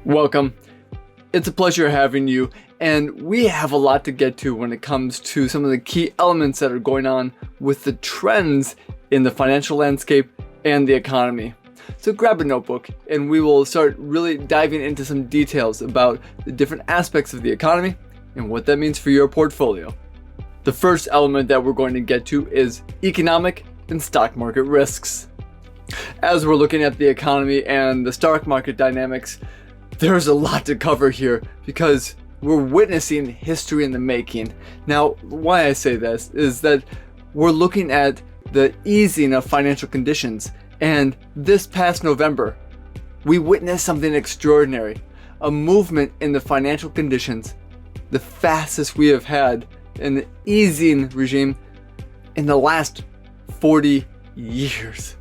Welcome. It's a pleasure having you, and we have a lot to get to when it comes to some of the key elements that are going on with the trends in the financial landscape and the economy. So grab a notebook and we will start really diving into some details about the different aspects of the economy and what that means for your portfolio. The first element that we're going to get to is economic and stock market risks. As we're looking at the economy and the stock market dynamics, there's a lot to cover here because we're witnessing history in the making. Now, why I say this is that we're looking at the easing of financial conditions, and this past November, we witnessed something extraordinary, a movement in the financial conditions, the fastest we have had in the easing regime in the last 40 years.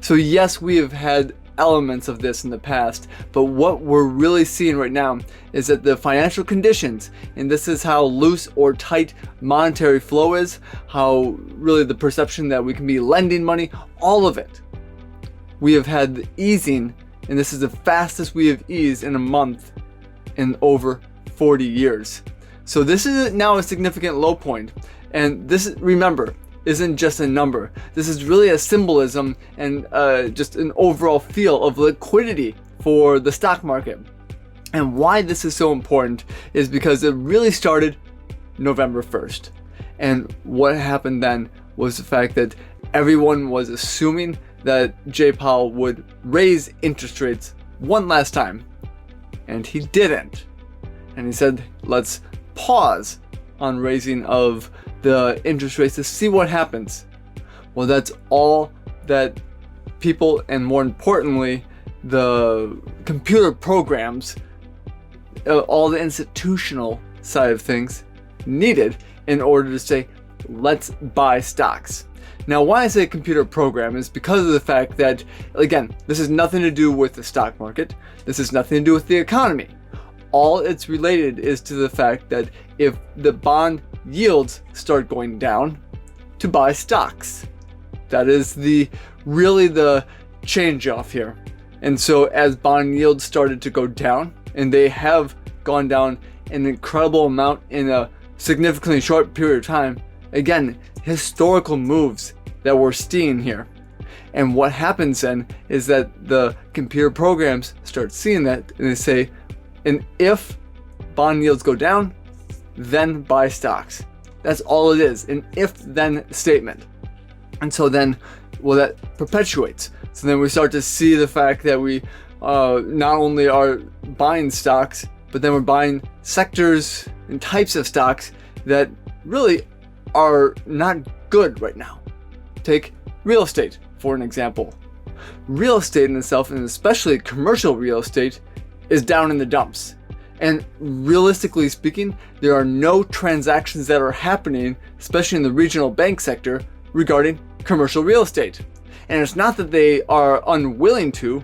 So yes, we have had elements of this in the past, but what we're really seeing right now is that the financial conditions, and this is how loose or tight monetary flow is, how really the perception that we can be lending money, all of it. We have had the easing, and this is the fastest we have eased in a month in over 40 years. So this is now a significant low point, and this, remember, isn't just a number. This is really a symbolism and just an overall feel of liquidity for the stock market. And why this is so important is because it really started November 1st. And what happened then was the fact that everyone was assuming that Jay Powell would raise interest rates one last time. And he didn't. And he said, let's pause on raising of the interest rates to see what happens. Well, that's all that people, and more importantly, the computer programs, all the institutional side of things needed in order to say, let's buy stocks. Now, why I say computer program is because of the fact that, again, this has nothing to do with the stock market. This has nothing to do with the economy. All it's related is to the fact that if the bond yields start going down, to buy stocks. That is really the change off here. And so as bond yields started to go down, and they have gone down an incredible amount in a significantly short period of time, again, historical moves that we're seeing here. And what happens then is that the computer programs start seeing that and they say, and if bond yields go down, then buy stocks. That's all it is, an if-then statement. And so then, well, that perpetuates. So then we start to see the fact that we not only are buying stocks, but then we're buying sectors and types of stocks that really are not good right now. Take real estate, for an example. Real estate in itself, and especially commercial real estate, is down in the dumps. And realistically speaking, there are no transactions that are happening, especially in the regional bank sector, regarding commercial real estate. And it's not that they are unwilling to,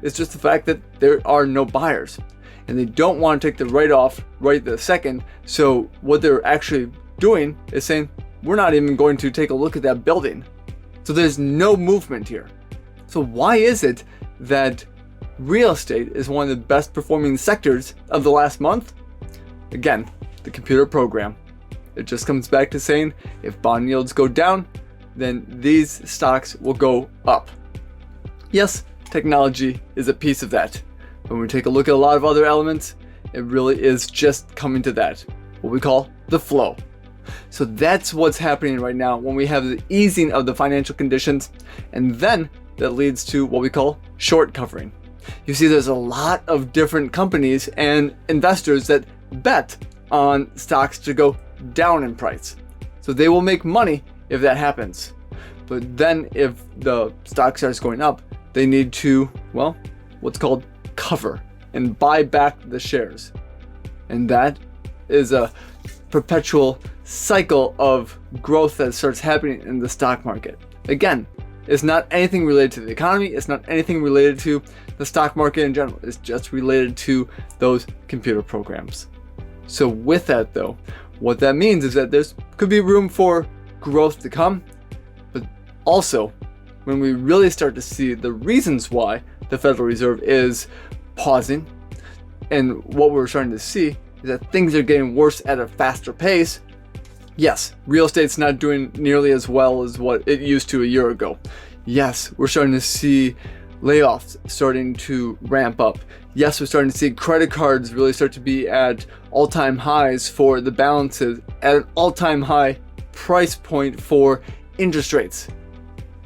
it's just the fact that there are no buyers. And they don't want to take the write-off right this second. So what they're actually doing is saying, we're not even going to take a look at that building. So there's no movement here. So why is it that real estate is one of the best performing sectors of the last month? Again, the computer program. It just comes back to saying if bond yields go down, then these stocks will go up. Yes, technology is a piece of that. When we take a look at a lot of other elements, it really is just coming to that, what we call the flow. So that's what's happening right now when we have the easing of the financial conditions, and then that leads to what we call short covering. You see, there's a lot of different companies and investors that bet on stocks to go down in price. So they will make money if that happens. But then if the stock starts going up, they need to, well, what's called cover and buy back the shares. And that is a perpetual cycle of growth that starts happening in the stock market. Again, it's not anything related to the economy. It's not anything related to the stock market in general. It's just related to those computer programs. So with that though, what that means is that there's could be room for growth to come, but also when we really start to see the reasons why the Federal Reserve is pausing, And what we're starting to see is that things are getting worse at a faster pace. Yes, real estate's not doing nearly as well as what it used to a year ago. Yes, we're starting to see layoffs starting to ramp up. Yes, we're starting to see credit cards really start to be at all-time highs for the balances, at an all-time high price point for interest rates.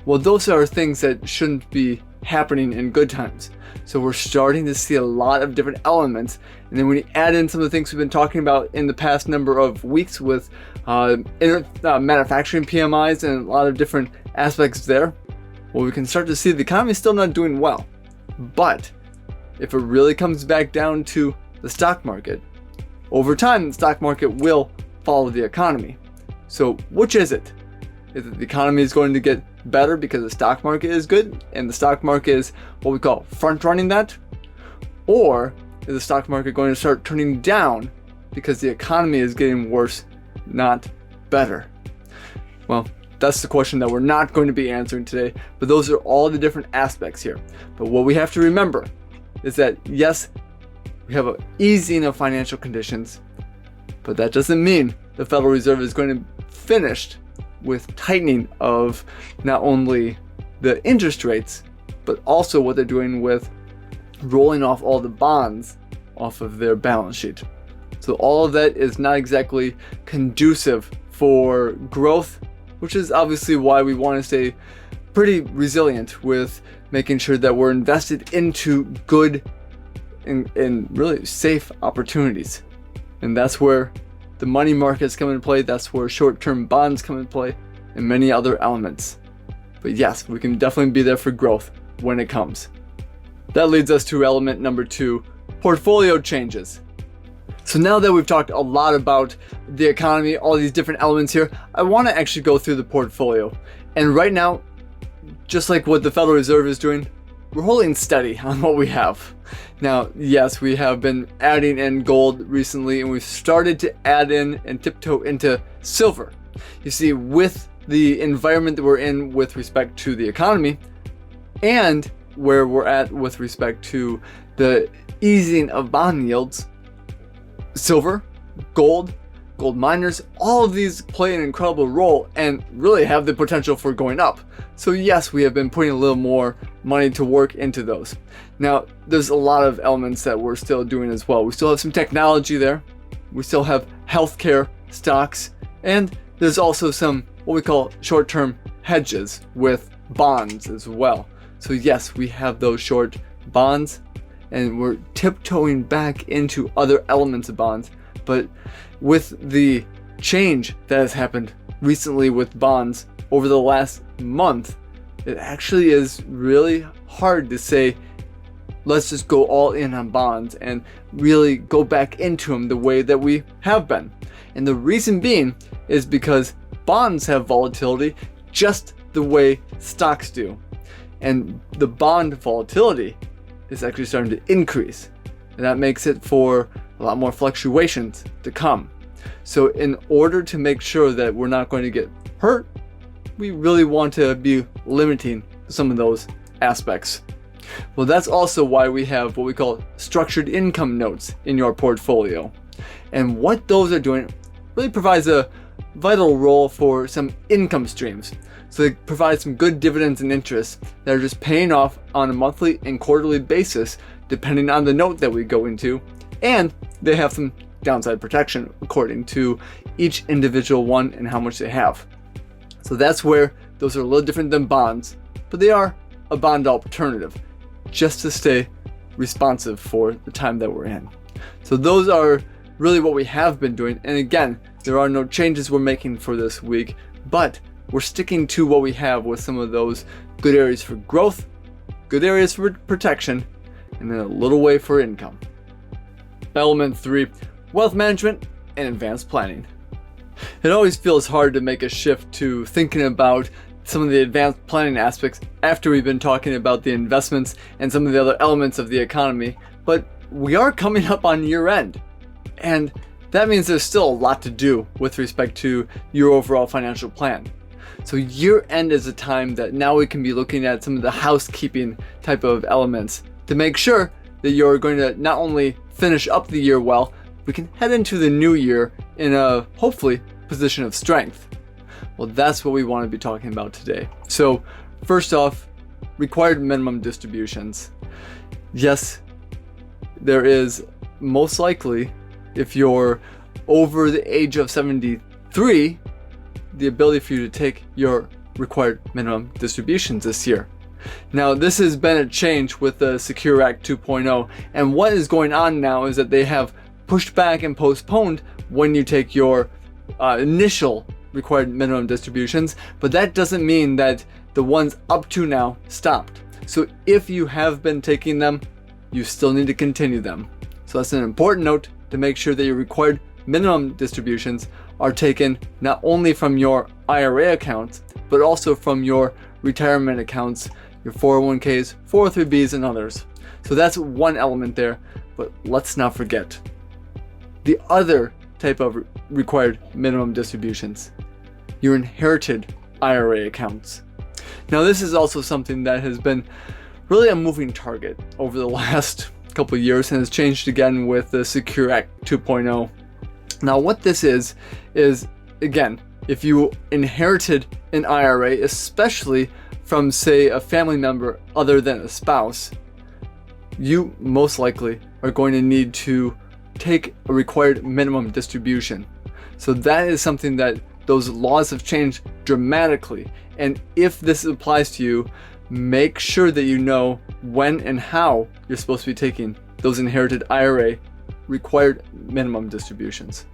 Well, those are things that shouldn't be happening in good times. So we're starting to see a lot of different elements. And then when you add in some of the things we've been talking about in the past number of weeks with manufacturing PMIs and a lot of different aspects there, well, we can start to see the economy is still not doing well. But if it really comes back down to the stock market, over time, the stock market will follow the economy. So which is it? Is it the economy is going to get better because the stock market is good and the stock market is what we call front running that? Or is the stock market going to start turning down because the economy is getting worse, not better? Well, that's the question that we're not going to be answering today, but those are all the different aspects here. But what we have to remember is that yes, we have an easing of financial conditions, but that doesn't mean the Federal Reserve is going to finish with tightening of not only the interest rates, but also what they're doing with rolling off all the bonds off of their balance sheet. So all of that is not exactly conducive for growth, which is obviously why we want to stay pretty resilient with making sure that we're invested into good and really safe opportunities. And that's where the money markets come into play, that's where short-term bonds come into play, and many other elements. But yes, we can definitely be there for growth when it comes. That leads us to element number 2, portfolio changes. So now that we've talked a lot about the economy, all these different elements here, I want to actually go through the portfolio. And right now, just like what the Federal Reserve is doing, we're holding steady on what we have. Now, yes, we have been adding in gold recently, and we've started to add in and tiptoe into silver. You see, with the environment that we're in with respect to the economy and where we're at with respect to the easing of bond yields, silver, gold miners, all of these play an incredible role and really have the potential for going up. So yes, we have been putting a little more money to work into those. Now, there's a lot of elements that we're still doing as well. We still have some technology there. We still have healthcare stocks, and there's also some what we call short-term hedges with bonds as well. So yes, we have those short bonds, and we're tiptoeing back into other elements of bonds. But with the change that has happened recently with bonds over the last month, it actually is really hard to say, let's just go all in on bonds and really go back into them the way that we have been. And the reason being is because bonds have volatility just the way stocks do. And the bond volatility is actually starting to increase. And that makes it for a lot more fluctuations to come. So in order to make sure that we're not going to get hurt, we really want to be limiting some of those aspects. Well, that's also why we have what we call structured income notes in your portfolio. And what those are doing really provides a vital role for some income streams. So they provide some good dividends and interest that are just paying off on a monthly and quarterly basis, depending on the note that we go into. And they have some downside protection according to each individual one and how much they have. So that's where those are a little different than bonds, but they are a bond alternative just to stay responsive for the time that we're in. So those are really what we have been doing. And again, there are no changes we're making for this week, but we're sticking to what we have with some of those good areas for growth, good areas for protection, and then a little way for income. Element 3, wealth management and advanced planning. It always feels hard to make a shift to thinking about some of the advanced planning aspects after we've been talking about the investments and some of the other elements of the economy, but we are coming up on year end. And that means there's still a lot to do with respect to your overall financial plan. So year end is a time that now we can be looking at some of the housekeeping type of elements to make sure that you're going to not only finish up the year well, we can head into the new year in a, hopefully, position of strength. Well, that's what we want to be talking about today. So, first off, required minimum distributions. Yes, there is most likely, if you're over the age of 73, the ability for you to take your required minimum distributions this year. Now, this has been a change with the Secure Act 2.0, and what is going on now is that they have pushed back and postponed when you take your initial required minimum distributions, but that doesn't mean that the ones up to now stopped. So if you have been taking them, you still need to continue them. So that's an important note, to make sure that your required minimum distributions are taken not only from your IRA accounts, but also from your retirement accounts, your 401ks, 403bs, and others. So that's one element there, but let's not forget the other type of required minimum distributions, your inherited IRA accounts. Now, this is also something that has been really a moving target over the last couple of years and has changed again with the Secure Act 2.0. Now, what this is again, if you inherited an IRA, especially from, say, a family member other than a spouse, you most likely are going to need to take a required minimum distribution. So that is something that those laws have changed dramatically. And if this applies to you, make sure that you know when and how you're supposed to be taking those inherited IRA required minimum distributions.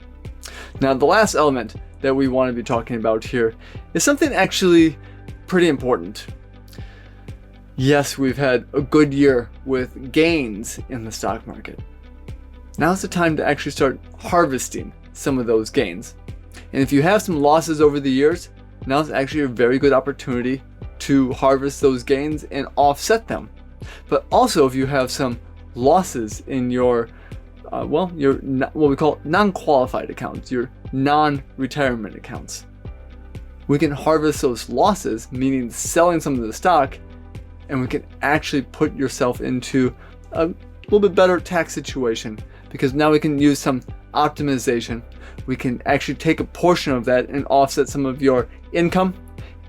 Now, the last element that we want to be talking about here is something actually pretty important. Yes, we've had a good year with gains in the stock market. Now's the time to actually start harvesting some of those gains. And if you have some losses over the years, now's actually a very good opportunity to harvest those gains and offset them. But also, if you have some losses in your what we call non-qualified accounts, your non-retirement accounts, we can harvest those losses, meaning selling some of the stock, and we can actually put yourself into a little bit better tax situation, because now we can use some optimization. We can actually take a portion of that and offset some of your income,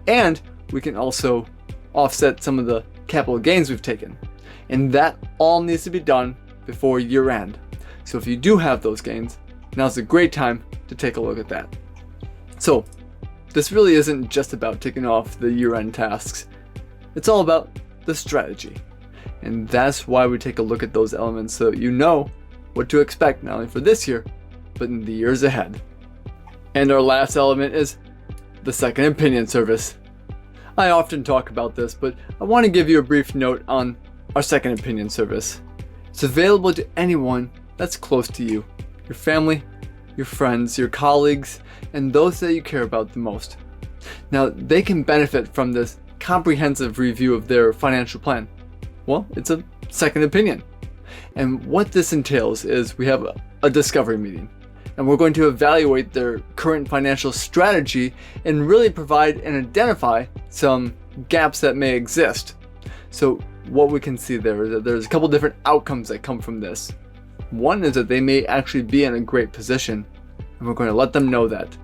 and we can also offset some of the capital gains we've taken. And that all needs to be done before year end. So if you do have those gains, now's a great time to take a look at that. So this really isn't just about ticking off the year end tasks. It's all about the strategy. And that's why we take a look at those elements, so you know what to expect, not only for this year, but in the years ahead. And our last element is the second opinion service. I often talk about this, but I want to give you a brief note on our second opinion service. It's available to anyone that's close to you, your family, your friends, your colleagues, and those that you care about the most. Now, they can benefit from this comprehensive review of their financial plan. Well, it's a second opinion. And what this entails is we have a discovery meeting, and we're going to evaluate their current financial strategy and really provide and identify some gaps that may exist. So what we can see there is that there's a couple different outcomes that come from this. One is that they may actually be in a great position, and we're going to let them know that.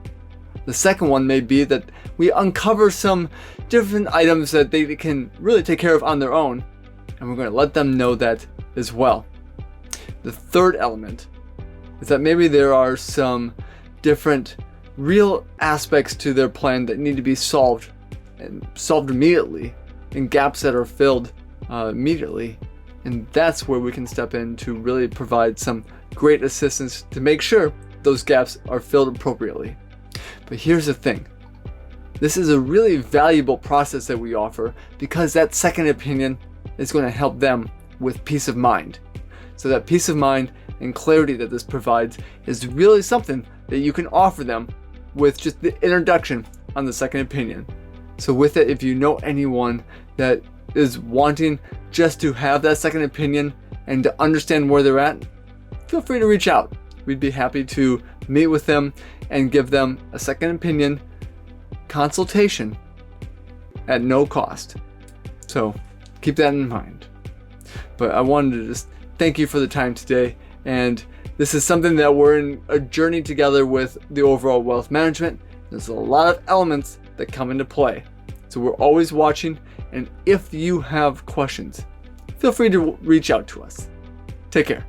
The second one may be that we uncover some different items that they can really take care of on their own, and we're going to let them know that as well. The third element is that maybe there are some different real aspects to their plan that need to be solved, and solved immediately, and gaps that are filled immediately. And that's where we can step in to really provide some great assistance to make sure those gaps are filled appropriately. But here's the thing. This is a really valuable process that we offer, because that second opinion is going to help them with peace of mind. So that peace of mind and clarity that this provides is really something that you can offer them with just the introduction on the second opinion. So with it, if you know anyone that is wanting just to have that second opinion and to understand where they're at, feel free to reach out. We'd be happy to meet with them and give them a second opinion consultation at no cost. So keep that in mind. But I wanted to just thank you for the time today. And this is something that we're in a journey together with the overall wealth management. There's a lot of elements that come into play. So we're always watching. And if you have questions, feel free to reach out to us. Take care.